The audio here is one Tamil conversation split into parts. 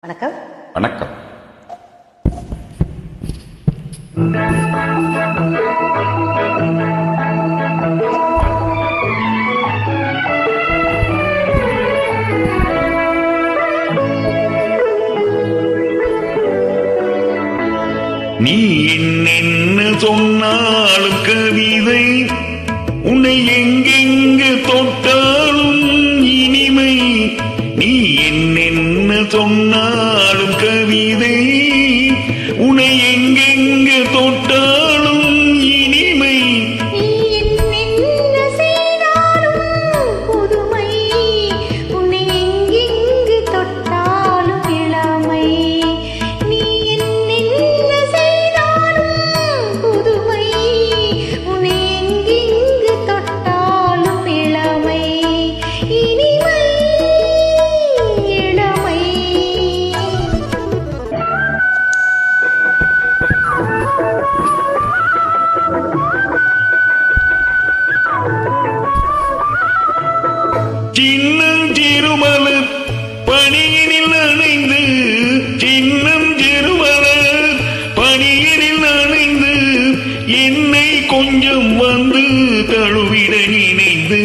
வணக்கம். வணக்கம். நீ என்ன சொன்னாலும் கவிதை, உன்னை எங்கெங்கு தொட்டாலும் இனிமை. நீ என்ன சொன்னாலும் கவிதை, உன்னை எங்கெங்கு தொட்டாலும் இனிமை. சின்னம் திருமலர் பணியினில் அணைந்து, சின்னம் திருமலர் பணியினில் அணைந்து, என்னை கொஞ்சம் வந்து தழுவிட நினைந்து,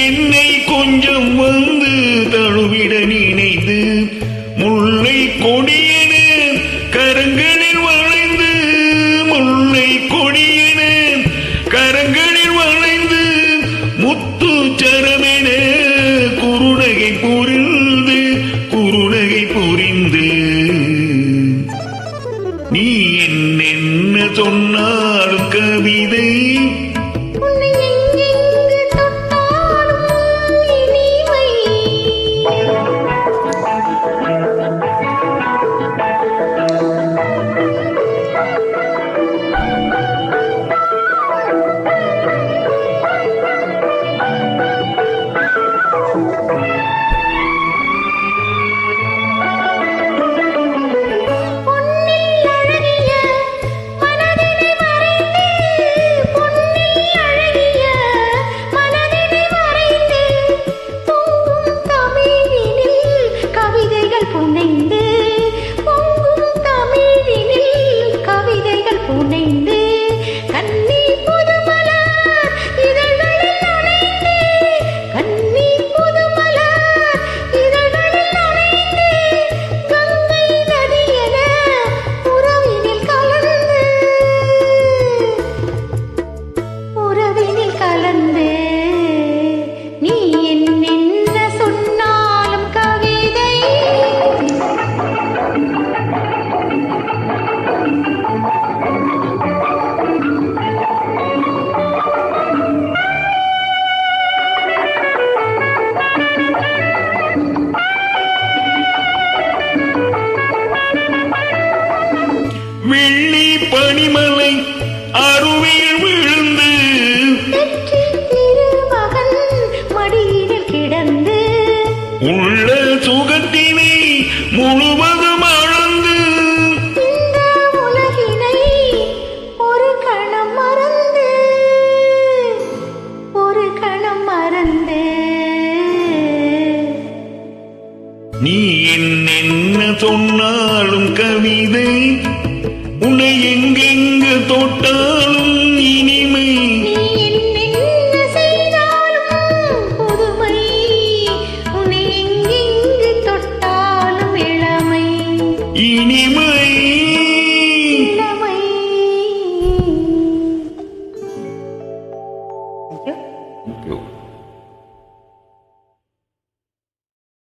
என்னை கொஞ்சம் வந்து தழுவிட நினைந்து, முல்லை கொடியென கரங்களில் வளைந்து, முல்லை கொடியென கரங்களில் வளைந்து, முத்து சரமென குருநகை புரிந்து, குருநகை புரிந்து. நீ என்ன சொன்னாலும் கவிதை, வெள்ளி பனிமலை அருவியில் விழுந்து, மடியினில் கிடந்து, உள்ள சுகத்தினை முழுவதும் அளந்து, இந்த உலகினை ஒரு கணம் மறந்து, ஒரு கணம் மறந்து. நீ என்ன சொன்னாலும் கவிதை, உன்னை எங்கெங்கு தொட்டாலும் இனிமை. நீ என்ன செய்தாலும் புதுமை, உன்னை எங்கெங்கு தொட்டாலும் இளமை, இனிமை. இளமை. Thank you. Thank you.